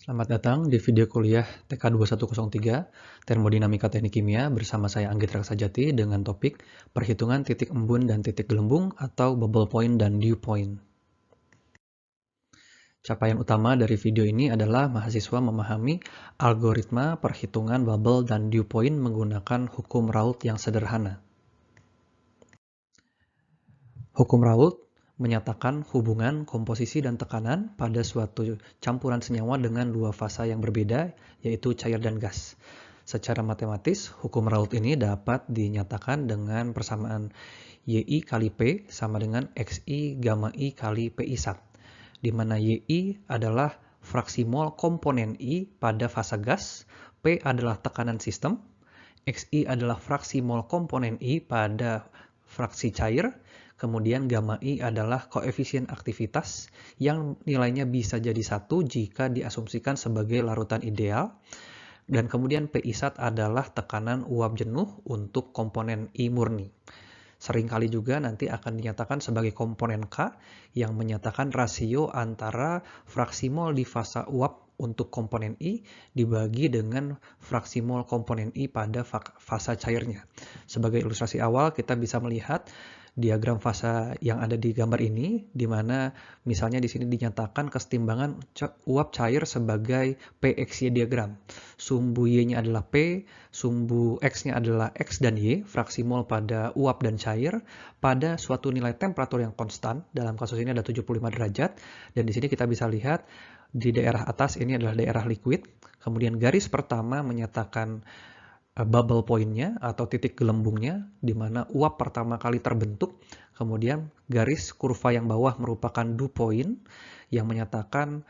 Selamat datang di video kuliah TK2103 Termodinamika Teknik Kimia bersama saya Anggit Raksajati dengan topik perhitungan titik embun dan titik gelembung atau bubble point dan dew point. Capaian utama dari video ini adalah mahasiswa memahami algoritma perhitungan bubble dan dew point menggunakan hukum Raoult yang sederhana. Hukum Raoult menyatakan hubungan komposisi dan tekanan pada suatu campuran senyawa dengan dua fasa yang berbeda, yaitu cair dan gas. Secara matematis, hukum Raoult ini dapat dinyatakan dengan persamaan YI kali P sama dengan XI gamma I kali PI sat, di mana YI adalah fraksi mol komponen I pada fasa gas, P adalah tekanan sistem, XI adalah fraksi mol komponen I pada fraksi cair, kemudian gamma I adalah koefisien aktivitas yang nilainya bisa jadi 1 jika diasumsikan sebagai larutan ideal, dan kemudian PI sat adalah tekanan uap jenuh untuk komponen I murni. Seringkali juga nanti akan dinyatakan sebagai komponen K yang menyatakan rasio antara fraksi mol di fasa uap untuk komponen I dibagi dengan fraksi mol komponen I pada fasa cairnya. Sebagai ilustrasi awal, kita bisa melihat diagram fasa yang ada di gambar ini, di mana misalnya di sini dinyatakan kesetimbangan uap cair sebagai PXY diagram. Sumbu Y-nya adalah P, sumbu X-nya adalah X dan Y, fraksi mol pada uap dan cair, pada suatu nilai temperatur yang konstan, dalam kasus ini ada 75 derajat, dan di sini kita bisa lihat di daerah atas ini adalah daerah liquid, kemudian garis pertama menyatakan bubble point-nya atau titik gelembungnya, di mana uap pertama kali terbentuk, kemudian garis kurva yang bawah merupakan dew point yang menyatakan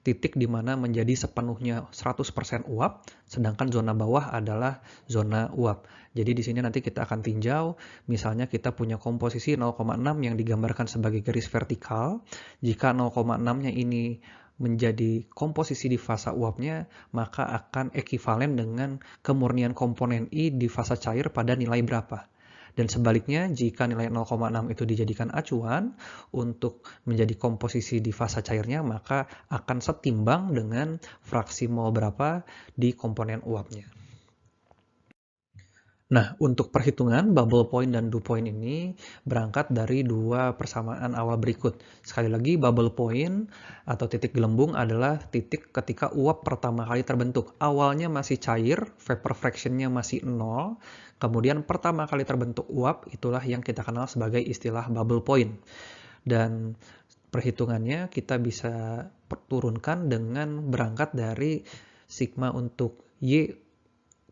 titik di mana menjadi sepenuhnya 100% uap, sedangkan zona bawah adalah zona uap. Jadi di sini nanti kita akan tinjau, misalnya kita punya komposisi 0,6 yang digambarkan sebagai garis vertikal. Jika 0,6-nya ini menjadi komposisi di fasa uapnya, maka akan ekivalen dengan kemurnian komponen I di fasa cair pada nilai berapa. Dan sebaliknya, jika nilai 0,6 itu dijadikan acuan untuk menjadi komposisi di fasa cairnya, maka akan setimbang dengan fraksi mol berapa di komponen uapnya. Nah, untuk perhitungan bubble point dan dew point ini berangkat dari dua persamaan awal berikut. Sekali lagi, bubble point atau titik gelembung adalah titik ketika uap pertama kali terbentuk. Awalnya masih cair, vapor fraction-nya masih 0, kemudian pertama kali terbentuk uap, itulah yang kita kenal sebagai istilah bubble point. Dan perhitungannya kita bisa turunkan dengan berangkat dari sigma untuk Y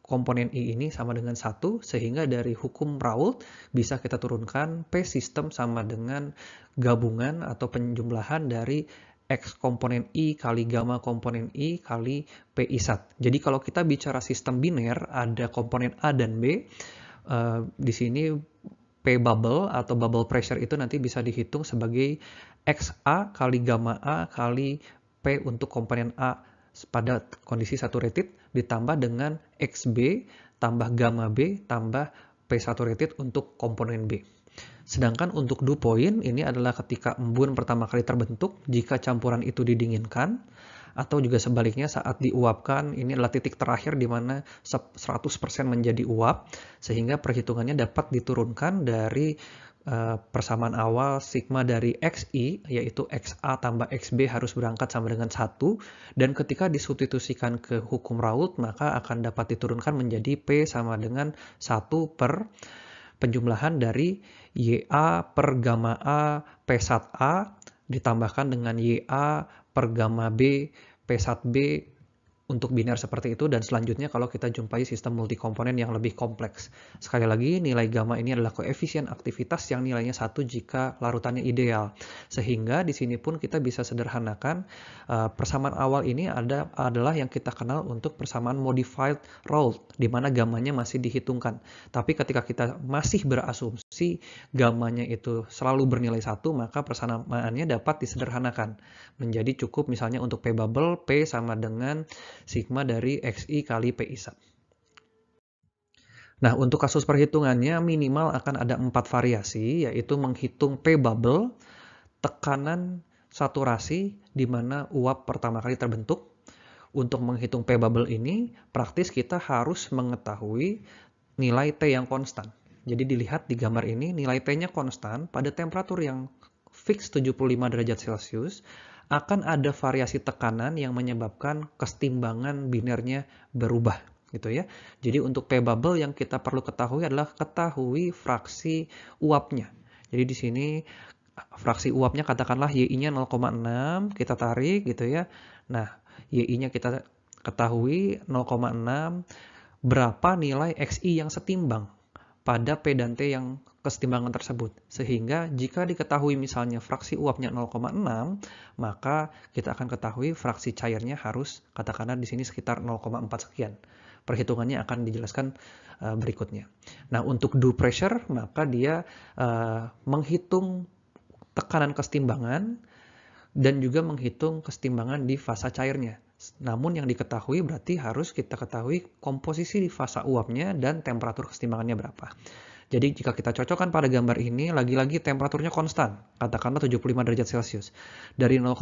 komponen I ini sama dengan 1, sehingga dari hukum Raoult bisa kita turunkan P sistem sama dengan gabungan atau penjumlahan dari X komponen I kali gamma komponen I kali PI sat. Jadi kalau kita bicara sistem biner, ada komponen A dan B, di sini P bubble atau bubble pressure itu nanti bisa dihitung sebagai XA kali gamma A kali P untuk komponen A pada kondisi saturated ditambah dengan XB tambah gamma B tambah P saturated untuk komponen B. Sedangkan untuk dew point ini adalah ketika embun pertama kali terbentuk jika campuran itu didinginkan, atau juga sebaliknya saat diuapkan, ini adalah titik terakhir di mana 100% menjadi uap, sehingga perhitungannya dapat diturunkan dari persamaan awal sigma dari XI, yaitu XA tambah XB harus berangkat sama dengan 1, dan ketika disubstitusikan ke hukum Raoult, maka akan dapat diturunkan menjadi P sama dengan 1 per penjumlahan dari YA per gamma A P sat A ditambahkan dengan YA per gamma B P sat B untuk biner seperti itu, dan selanjutnya kalau kita jumpai sistem multikomponen yang lebih kompleks. Sekali lagi, nilai gamma ini adalah koefisien aktivitas yang nilainya 1 jika larutannya ideal. Sehingga di sini pun kita bisa sederhanakan persamaan awal ini adalah yang kita kenal untuk persamaan modified Raoult, di mana gammanya masih dihitungkan. Tapi ketika kita masih berasumsi gammanya itu selalu bernilai 1, maka persamaannya dapat disederhanakan. Menjadi cukup misalnya untuk P bubble, P sama dengan sigma dari XI kali PI sat. Nah, untuk kasus perhitungannya minimal akan ada 4 variasi, yaitu menghitung P bubble, tekanan saturasi di mana uap pertama kali terbentuk. Untuk menghitung P bubble ini, praktis kita harus mengetahui nilai T yang konstan. Jadi dilihat di gambar ini, nilai T-nya konstan pada temperatur yang fix 75 derajat Celcius, akan ada variasi tekanan yang menyebabkan kesetimbangan binernya berubah. Gitu ya. Jadi untuk P bubble yang kita perlu ketahui adalah ketahui fraksi uapnya. Jadi di sini fraksi uapnya katakanlah YI-nya 0,6, kita tarik gitu ya. Nah, YI-nya kita ketahui 0,6, berapa nilai XI yang setimbang pada P dan T yang kesetimbangan tersebut. Sehingga jika diketahui misalnya fraksi uapnya 0,6, maka kita akan ketahui fraksi cairnya harus katakanlah di sini sekitar 0,4 sekian. Perhitungannya akan dijelaskan berikutnya. Nah, untuk do pressure, maka dia menghitung tekanan kesetimbangan dan juga menghitung kesetimbangan di fasa cairnya. Namun yang diketahui berarti harus kita ketahui komposisi di fasa uapnya dan temperatur kesetimbangannya berapa. Jadi jika kita cocokkan pada gambar ini, lagi-lagi temperaturnya konstan, katakanlah 75 derajat Celcius. Dari 0,6,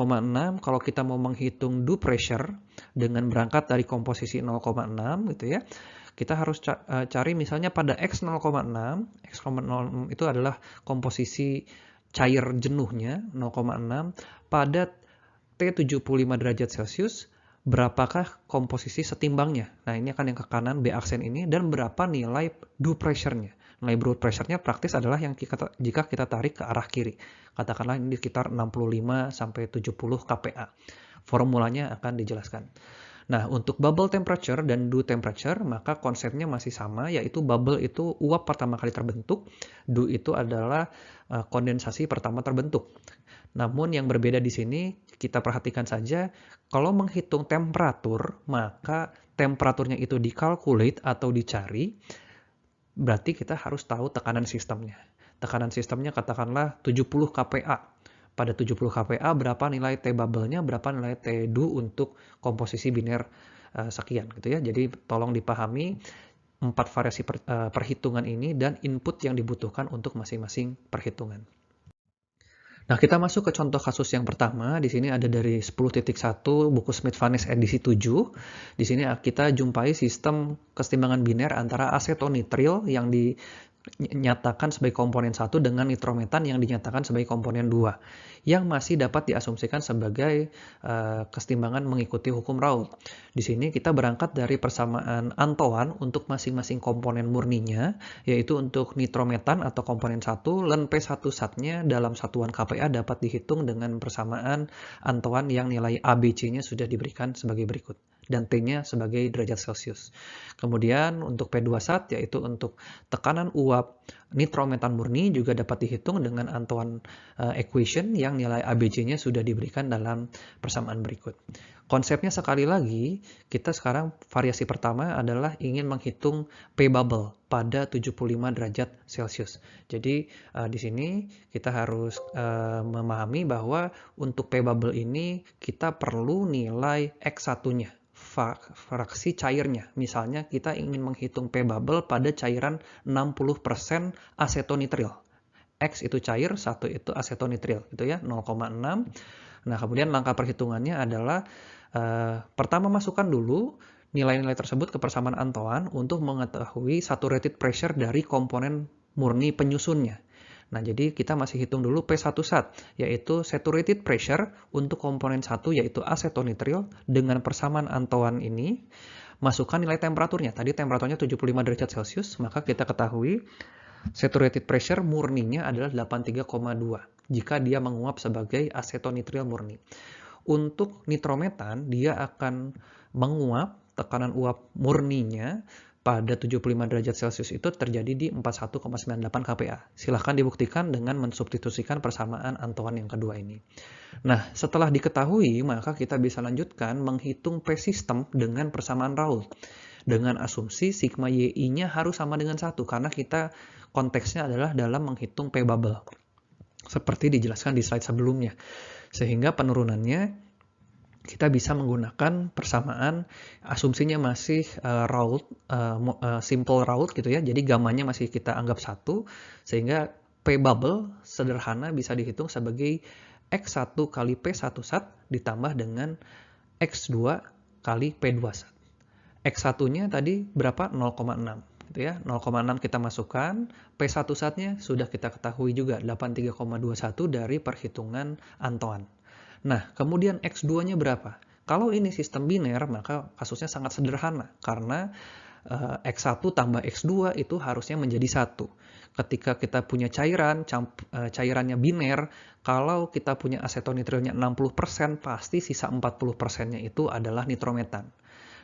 kalau kita mau menghitung do pressure dengan berangkat dari komposisi 0,6 gitu ya, kita harus cari misalnya pada X 0,6, X 0,6 itu adalah komposisi cair jenuhnya 0,6 pada T75 derajat Celcius, berapakah komposisi setimbangnya? Nah, ini akan yang ke kanan B aksen ini, dan berapa nilai do pressure-nya. Nilai do pressure-nya praktis adalah yang jika kita tarik ke arah kiri. Katakanlah ini sekitar 65 sampai 70 kPa. Formulanya akan dijelaskan. Nah, untuk bubble temperature dan do temperature, maka konsepnya masih sama, yaitu bubble itu uap pertama kali terbentuk, do itu adalah kondensasi pertama terbentuk. Namun yang berbeda di sini, kita perhatikan saja, kalau menghitung temperatur, maka temperaturnya itu dikalkulate atau dicari, berarti kita harus tahu tekanan sistemnya. Tekanan sistemnya katakanlah 70 kPa. Pada 70 kPa berapa nilai T bubble-nya, berapa nilai T do untuk komposisi biner sekian gitu ya. Jadi tolong dipahami 4 variasi perhitungan ini dan input yang dibutuhkan untuk masing-masing perhitungan. Nah, kita masuk ke contoh kasus yang pertama. Di sini ada dari 10.1 buku Smith-Vanes edisi 7. Di sini kita jumpai sistem kesetimbangan biner antara asetonitril yang dinyatakan sebagai komponen 1 dengan nitrometan yang dinyatakan sebagai komponen 2 yang masih dapat diasumsikan sebagai kesetimbangan mengikuti hukum Raoult. Di sini kita berangkat dari persamaan Antoine untuk masing-masing komponen murninya, yaitu untuk nitrometan atau komponen 1, len P1 satnya dalam satuan kPa dapat dihitung dengan persamaan Antoine yang nilai ABC-nya sudah diberikan sebagai berikut, dan T-nya sebagai derajat Celcius. Kemudian untuk P2 sat, yaitu untuk tekanan uap nitrometan murni, juga dapat dihitung dengan Antoine equation yang nilai ABC-nya sudah diberikan dalam persamaan berikut. Konsepnya sekali lagi, kita sekarang variasi pertama adalah ingin menghitung P bubble pada 75 derajat Celcius. Jadi di sini kita harus memahami bahwa untuk P bubble ini kita perlu nilai X1-nya. Fraksi cairnya. Misalnya kita ingin menghitung P bubble pada cairan 60% asetonitril. X itu cair, 1 itu asetonitril, gitu ya, 0,6. Nah, kemudian langkah perhitungannya adalah pertama masukkan dulu nilai-nilai tersebut ke persamaan Antoine untuk mengetahui saturated pressure dari komponen murni penyusunnya. Nah, jadi kita masih hitung dulu P1 sat, yaitu saturated pressure untuk komponen 1, yaitu asetonitril, dengan persamaan Antoine ini, masukkan nilai temperaturnya. Tadi temperaturnya 75 derajat Celcius, maka kita ketahui saturated pressure murninya adalah 83,2 jika dia menguap sebagai asetonitril murni. Untuk nitrometan, dia akan menguap, tekanan uap murninya pada 75 derajat Celcius itu terjadi di 41,98 kPa. Silahkan dibuktikan dengan mensubstitusikan persamaan Antoine yang kedua ini. Nah, setelah diketahui, maka kita bisa lanjutkan menghitung P system dengan persamaan Raoult. Dengan asumsi sigma YI-nya harus sama dengan 1, karena kita konteksnya adalah dalam menghitung P bubble. Seperti dijelaskan di slide sebelumnya. Sehingga penurunannya kita bisa menggunakan persamaan, asumsinya masih Raoult, simple Raoult gitu ya, jadi gamanya masih kita anggap 1, sehingga P bubble sederhana bisa dihitung sebagai X1 kali P1 sat ditambah dengan X2 kali P2 sat. X1-nya tadi berapa? 0,6. Gitu ya. 0,6 kita masukkan, P1 satnya sudah kita ketahui juga 83,21 dari perhitungan Antoine. Nah, kemudian X2-nya berapa? Kalau ini sistem biner, maka kasusnya sangat sederhana karena X1 tambah X2 itu harusnya menjadi 1. Ketika kita punya cairan, cairannya biner, kalau kita punya asetonitrilnya 60%, pasti sisa 40%-nya itu adalah nitrometan.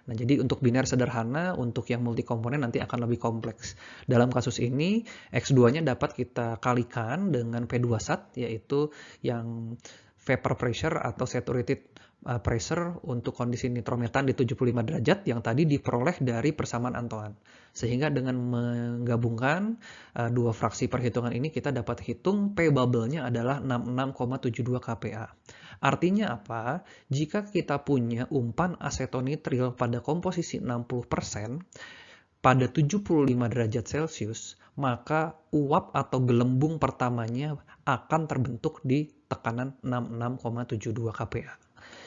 Nah, jadi untuk biner sederhana, untuk yang multikomponen nanti akan lebih kompleks. Dalam kasus ini, X2-nya dapat kita kalikan dengan P2 sat, yaitu yang vapor pressure atau saturated pressure untuk kondisi nitrometan di 75 derajat yang tadi diperoleh dari persamaan Antoine. Sehingga dengan menggabungkan dua fraksi perhitungan ini kita dapat hitung P bubble-nya adalah 66,72 kPa. Artinya apa? Jika kita punya umpan asetonitril pada komposisi 60%, pada 75 derajat Celcius, maka uap atau gelembung pertamanya akan terbentuk di tekanan 66,72 kPa.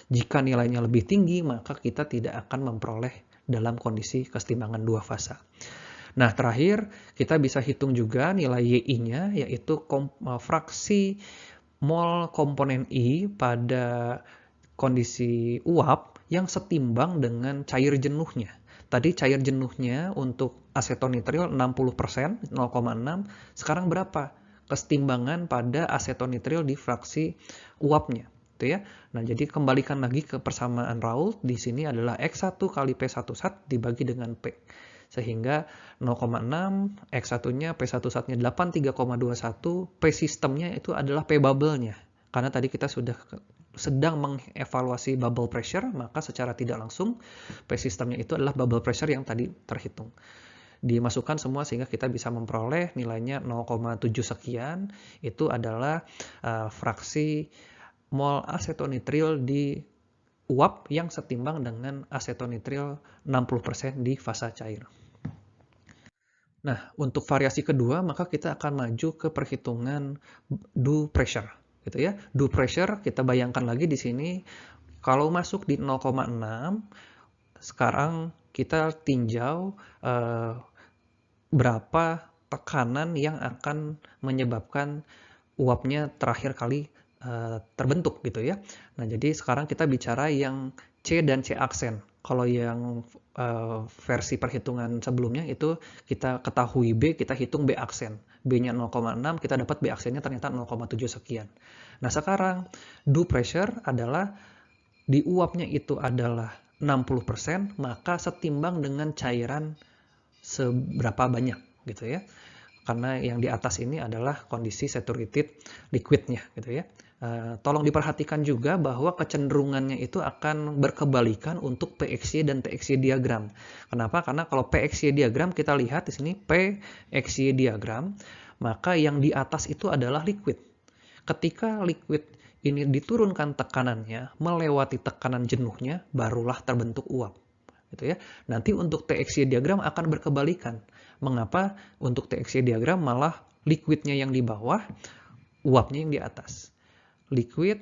Jika nilainya lebih tinggi, maka kita tidak akan memperoleh dalam kondisi kesetimbangan dua fasa. Nah, terakhir kita bisa hitung juga nilai YI-nya, yaitu fraksi mol komponen I pada kondisi uap yang setimbang dengan cair jenuhnya. Tadi cair jenuhnya untuk asetonitril 60%, 0,6. Sekarang berapa? Kesetimbangan pada asetonitril di fraksi uapnya. Ya. Nah, jadi kembalikan lagi ke persamaan Raoult. Di sini adalah X1 kali P1 sat dibagi dengan P. Sehingga 0,6, X1-nya, P1 satnya 83,21, P sistemnya itu adalah P bubble-nya. Karena tadi kita sudah sedang mengevaluasi bubble pressure, maka secara tidak langsung P sistemnya itu adalah bubble pressure yang tadi terhitung. Dimasukkan semua sehingga kita bisa memperoleh nilainya 0,7 sekian. Itu adalah fraksi mol asetonitril di uap yang setimbang dengan asetonitril 60% di fasa cair. Nah, untuk variasi kedua, maka kita akan maju ke perhitungan dew pressure. Gitu ya. Dew pressure, kita bayangkan lagi di sini, kalau masuk di 0,6, sekarang kita tinjau berapa tekanan yang akan menyebabkan uapnya terakhir kali terbentuk gitu ya. Nah, jadi sekarang kita bicara yang C dan C aksen. Kalau yang versi perhitungan sebelumnya itu kita ketahui B, kita hitung B aksen. B-nya 0,6, kita dapat B aksennya ternyata 0,7 sekian. Nah, sekarang dew pressure adalah di uapnya itu adalah 60%, maka setimbang dengan cairan seberapa banyak gitu ya. Karena yang di atas ini adalah kondisi saturated liquidnya gitu ya. Tolong diperhatikan juga bahwa kecenderungannya itu akan berkebalikan untuk PXY dan TXY diagram. Kenapa? Karena kalau PXY diagram kita lihat di sini PXY diagram, maka yang di atas itu adalah liquid. Ketika liquid ini diturunkan tekanannya melewati tekanan jenuhnya, barulah terbentuk uap. Gitu ya. Nanti untuk TXY diagram akan berkebalikan. Mengapa untuk TXY diagram malah liquidnya yang di bawah, uapnya yang di atas. Liquid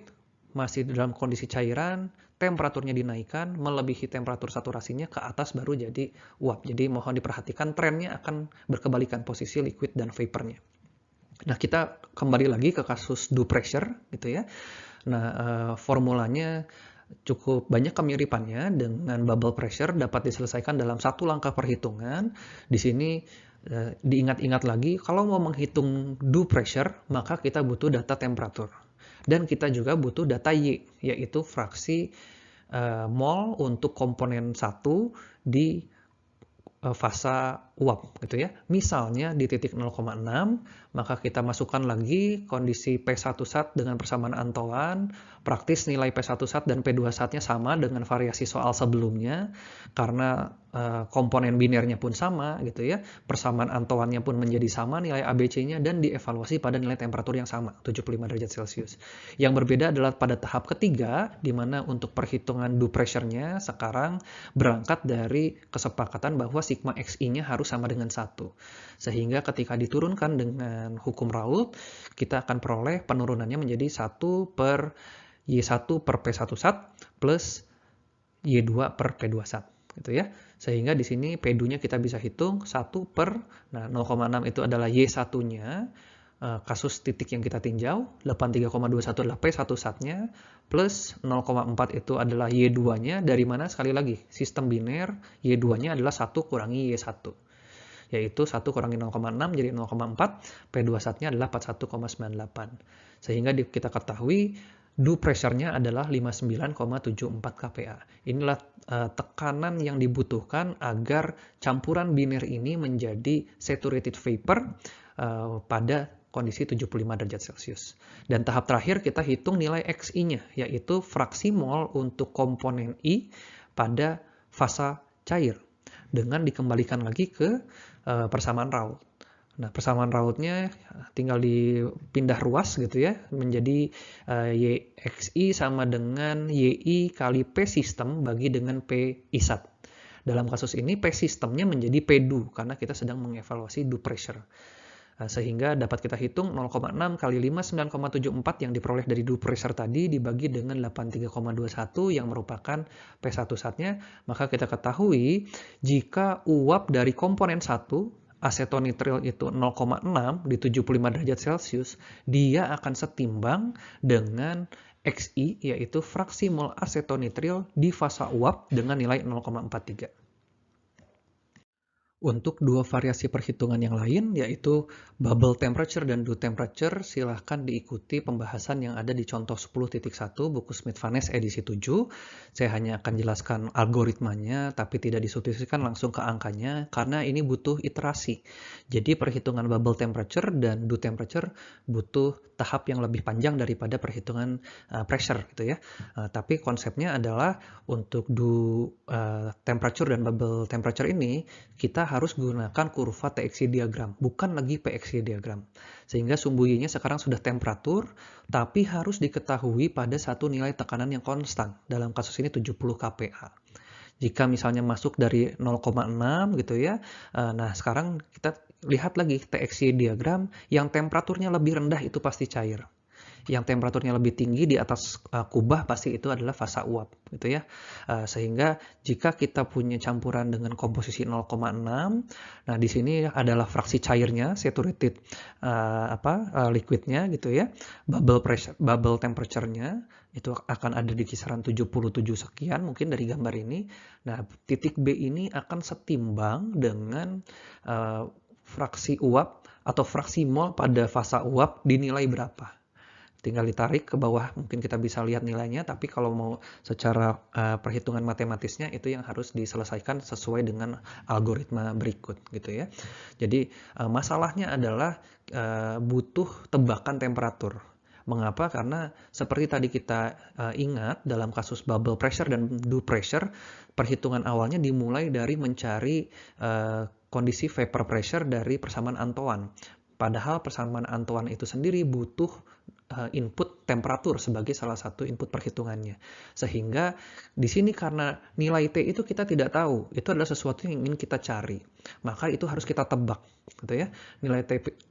masih dalam kondisi cairan, temperaturnya dinaikkan, melebihi temperatur saturasinya, ke atas baru jadi uap. Jadi mohon diperhatikan trennya akan berkebalikan posisi liquid dan vapornya. Nah, kita kembali lagi ke kasus dew pressure gitu ya. Nah, formulanya cukup banyak kemiripannya dengan bubble pressure, dapat diselesaikan dalam satu langkah perhitungan. Di sini diingat-ingat lagi, kalau mau menghitung dew pressure, maka kita butuh data temperatur. Dan kita juga butuh data Y, yaitu fraksi mol untuk komponen 1 di fasa uap gitu ya. Misalnya di titik 0,6, maka kita masukkan lagi kondisi P1 sat dengan persamaan Antoine. Praktis nilai P1 sat dan P2 satnya sama dengan variasi soal sebelumnya karena komponen binernya pun sama gitu ya. Persamaan Antoine-nya pun menjadi sama nilai ABC-nya dan dievaluasi pada nilai temperatur yang sama, 75 derajat Celcius. Yang berbeda adalah pada tahap ketiga di mana untuk perhitungan dew pressure-nya sekarang berangkat dari kesepakatan bahwa sigma XI-nya harus harus sama dengan 1. Sehingga ketika diturunkan dengan hukum Raoult, kita akan peroleh penurunannya menjadi 1 per Y1 per P1 sat plus Y2 per P2 sat. Gitu ya. Sehingga di sini P2-nya kita bisa hitung 1 per, nah 0,6 itu adalah Y1-nya, kasus titik yang kita tinjau, 83,21 adalah P1 satnya, plus 0,4 itu adalah Y2-nya, dari mana sekali lagi, sistem biner, Y2-nya adalah 1 kurangi Y1. Yaitu 1 kurangi 0,6 jadi 0,4, P2 satnya adalah 41,98. Sehingga kita ketahui, do pressure-nya adalah 59,74 kPa. Inilah tekanan yang dibutuhkan agar campuran biner ini menjadi saturated vapor pada kondisi 75 derajat Celcius. Dan tahap terakhir kita hitung nilai Xi-nya, yaitu fraksi mol untuk komponen I pada fasa cair, dengan dikembalikan lagi ke persamaan Raoult. Nah, persamaan Raoult-nya tinggal dipindah ruas gitu ya, menjadi YXI sama dengan YI kali P sistem bagi dengan P isat. Dalam kasus ini P sistemnya menjadi P2 karena kita sedang mengevaluasi do pressure. Sehingga dapat kita hitung 0,6 kali 59,74 yang diperoleh dari do pressure tadi dibagi dengan 83,21 yang merupakan P1 satnya, maka kita ketahui jika uap dari komponen 1 asetonitril itu 0,6 di 75 derajat Celcius, dia akan setimbang dengan Xi, yaitu fraksi mol asetonitril di fasa uap dengan nilai 0,43. Untuk dua variasi perhitungan yang lain, yaitu bubble temperature dan dew temperature, silahkan diikuti pembahasan yang ada di contoh 10.1 buku Smith-Vaness edisi 7. Saya hanya akan jelaskan algoritmanya, tapi tidak disubstitusikan langsung ke angkanya, karena ini butuh iterasi. Jadi perhitungan bubble temperature dan dew temperature butuh tahap yang lebih panjang daripada perhitungan pressure gitu ya. Tapi konsepnya adalah untuk dew temperature dan bubble temperature ini, kita harus gunakan kurva TXY diagram, bukan lagi PXY diagram. Sehingga sumbu Y-nya sekarang sudah temperatur, tapi harus diketahui pada satu nilai tekanan yang konstan. Dalam kasus ini 70 kPa. Jika misalnya masuk dari 0,6 gitu ya, nah sekarang kita lihat lagi TXY diagram, yang temperaturnya lebih rendah itu pasti cair. Yang temperaturnya lebih tinggi di atas kubah pasti itu adalah fasa uap gitu ya. Sehingga jika kita punya campuran dengan komposisi 0,6, nah di sini adalah fraksi cairnya, saturated liquidnya gitu ya. Bubble temperature-nya itu akan ada di kisaran 77 sekian mungkin dari gambar ini. Nah, titik B ini akan setimbang dengan fraksi uap atau fraksi mol pada fasa uap dinilai berapa. Tinggal ditarik ke bawah, mungkin kita bisa lihat nilainya, tapi kalau mau secara perhitungan matematisnya itu yang harus diselesaikan sesuai dengan algoritma berikut gitu ya. Jadi masalahnya adalah butuh tebakan temperatur. Mengapa? Karena seperti tadi kita ingat dalam kasus bubble pressure dan dew pressure, perhitungan awalnya dimulai dari mencari kondisi vapor pressure dari persamaan Antoine. Padahal persamaan Antoine itu sendiri butuh input temperatur sebagai salah satu input perhitungannya. Sehingga di sini karena nilai T itu kita tidak tahu, itu adalah sesuatu yang ingin kita cari. Maka itu harus kita tebak, gitu ya. Nilai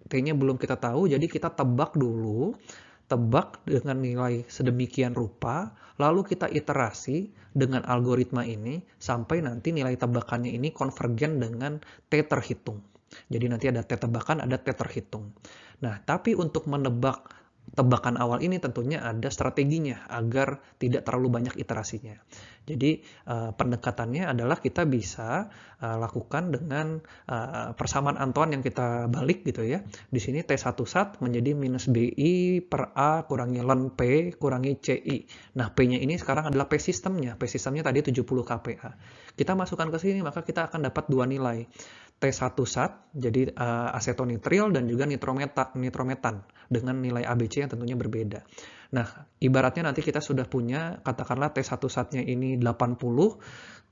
T-nya belum kita tahu, jadi kita tebak dulu, tebak dengan nilai sedemikian rupa, lalu kita iterasi dengan algoritma ini sampai nanti nilai tebakannya ini konvergen dengan T terhitung. Jadi nanti ada T tebakan, ada T terhitung. Nah, tapi untuk menebak tebakan awal ini tentunya ada strateginya agar tidak terlalu banyak iterasinya. Jadi pendekatannya adalah kita bisa lakukan dengan persamaan Antoine yang kita balik gitu ya. Di sini T1 sat menjadi minus BI per A kurangi ln P kurangi CI. Nah, P-nya ini sekarang adalah P sistemnya. P sistemnya tadi 70 kPa. Kita masukkan ke sini maka kita akan dapat dua nilai. T1 sat, jadi asetonitril dan juga nitrometan dengan nilai ABC yang tentunya berbeda. Nah, ibaratnya nanti kita sudah punya, katakanlah T1 satnya ini 80,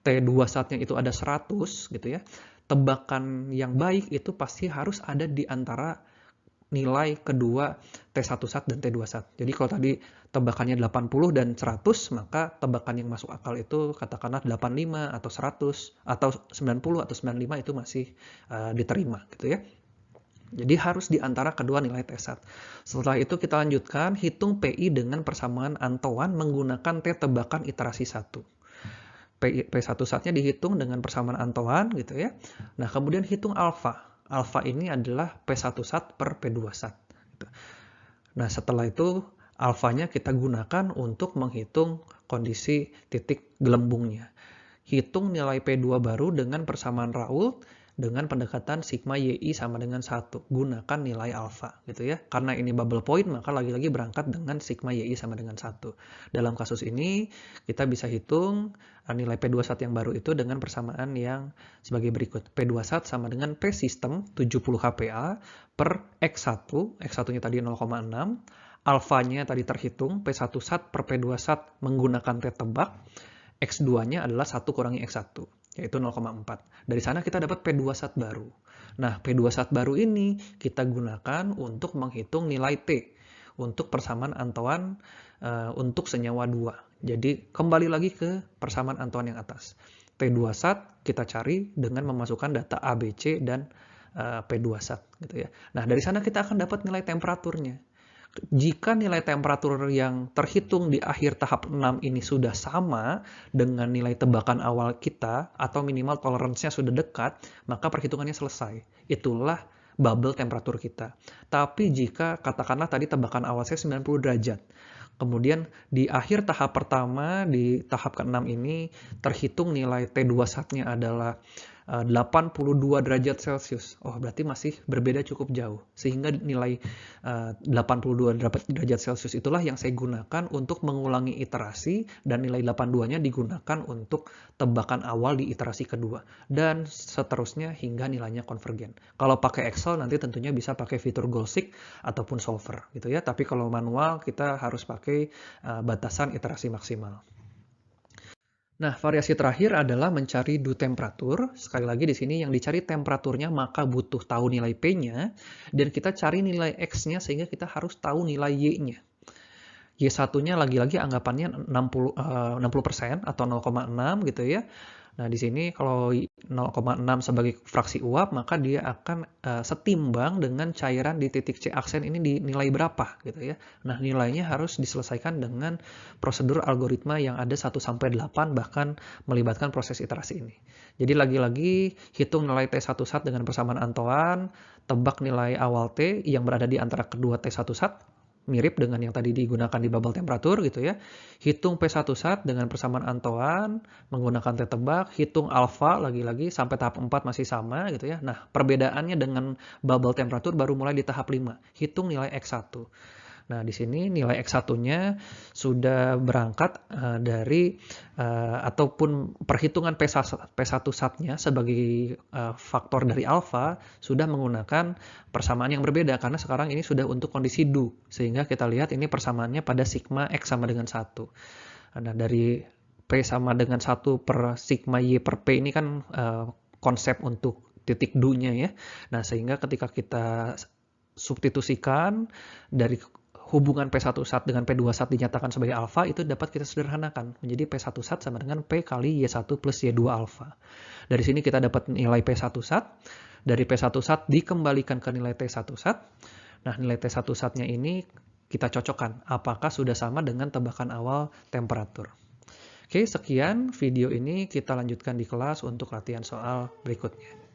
T2 satnya itu ada 100 gitu ya. Tebakan yang baik itu pasti harus ada di antara nilai kedua T1 sat dan T2 sat. Jadi kalau tadi tebakannya 80 dan 100, maka tebakan yang masuk akal itu katakanlah 85 atau 100 atau 90 atau 95 itu masih diterima gitu ya. Jadi harus di antara kedua nilai T1. Setelah itu kita lanjutkan hitung PI dengan persamaan Antoine menggunakan T tebakan iterasi 1. P1 satnya dihitung dengan persamaan Antoine gitu ya. Nah, kemudian hitung alfa. Alfa ini adalah P1 sat per P2 sat. Gitu. Nah, setelah itu alfanya kita gunakan untuk menghitung kondisi titik gelembungnya. Hitung nilai P2 baru dengan persamaan Raoult dengan pendekatan sigma YI sama dengan 1. Gunakan nilai alfa gitu ya. Karena ini bubble point, maka lagi-lagi berangkat dengan sigma YI sama dengan 1. Dalam kasus ini, kita bisa hitung nilai P2 sat yang baru itu dengan persamaan yang sebagai berikut. P2 sat sama dengan P sistem 70 kPa per X1. X1-nya tadi 0,6. Alfanya tadi terhitung, P1 sat per P2 sat menggunakan T tebak. X2-nya adalah 1 kurangi X1, yaitu 0,4. Dari sana kita dapat P2 sat baru. Nah, P2 sat baru ini kita gunakan untuk menghitung nilai T, untuk persamaan Antoine untuk senyawa 2. Jadi, kembali lagi ke persamaan Antoine yang atas. T2 sat kita cari dengan memasukkan data A, B, C, dan P2 sat. Gitu ya. Nah, dari sana kita akan dapat nilai temperaturnya. Jika nilai temperatur yang terhitung di akhir tahap 6 ini sudah sama dengan nilai tebakan awal kita atau minimal toleransinya sudah dekat, maka perhitungannya selesai. Itulah bubble temperatur kita. Tapi jika katakanlah tadi tebakan awal saya 90 derajat, kemudian di akhir tahap pertama, di tahap ke-6 ini, terhitung nilai T2 satnya adalah 82 derajat Celcius. Oh, berarti masih berbeda cukup jauh. Sehingga nilai 82 derajat Celcius itulah yang saya gunakan untuk mengulangi iterasi, dan nilai 82-nya digunakan untuk tebakan awal di iterasi kedua. Dan seterusnya hingga nilainya konvergen. Kalau pakai Excel nanti tentunya bisa pakai fitur Goal-Seek ataupun solver gitu ya. Tapi kalau manual kita harus pakai batasan iterasi maksimal. Nah, variasi terakhir adalah mencari do temperatur. Sekali lagi di sini yang dicari temperaturnya, maka butuh tahu nilai P-nya, dan kita cari nilai X-nya sehingga kita harus tahu nilai Y-nya. Y1-nya lagi-lagi anggapannya 60% atau 0,6 gitu ya. Nah, di sini kalau 0,6 sebagai fraksi uap, maka dia akan setimbang dengan cairan di titik C aksen ini di nilai berapa gitu ya. Nah, nilainya harus diselesaikan dengan prosedur algoritma yang ada 1-8 bahkan melibatkan proses iterasi ini. Jadi lagi-lagi hitung nilai T1 sat dengan persamaan Antoine, tebak nilai awal T yang berada di antara kedua T1 sat, mirip dengan yang tadi digunakan di bubble temperatur gitu ya. Hitung P1 sat dengan persamaan Antoine menggunakan T tebak, hitung alfa lagi-lagi sampai tahap 4 masih sama gitu ya. Nah, perbedaannya dengan bubble temperatur baru mulai di tahap 5. Hitung nilai X1. Nah, di sini nilai X1-nya sudah berangkat dari ataupun perhitungan P1 sat-nya sebagai faktor dari alfa sudah menggunakan persamaan yang berbeda karena sekarang ini sudah untuk kondisi do. Sehingga kita lihat ini persamaannya pada sigma X sama dengan 1. Nah, dari P sama dengan 1 per sigma Y per P ini kan konsep untuk titik do-nya ya. Nah, sehingga ketika kita substitusikan dari hubungan P1 sat dengan P2 sat dinyatakan sebagai alfa, itu dapat kita sederhanakan menjadi P1 sat sama dengan P kali Y1 plus Y2 alfa. Dari sini kita dapat nilai P1 sat, dari P1 sat dikembalikan ke nilai T1 sat. Nah, nilai T1 satnya ini kita cocokkan apakah sudah sama dengan tebakan awal temperatur. Oke, sekian video ini, kita lanjutkan di kelas untuk latihan soal berikutnya.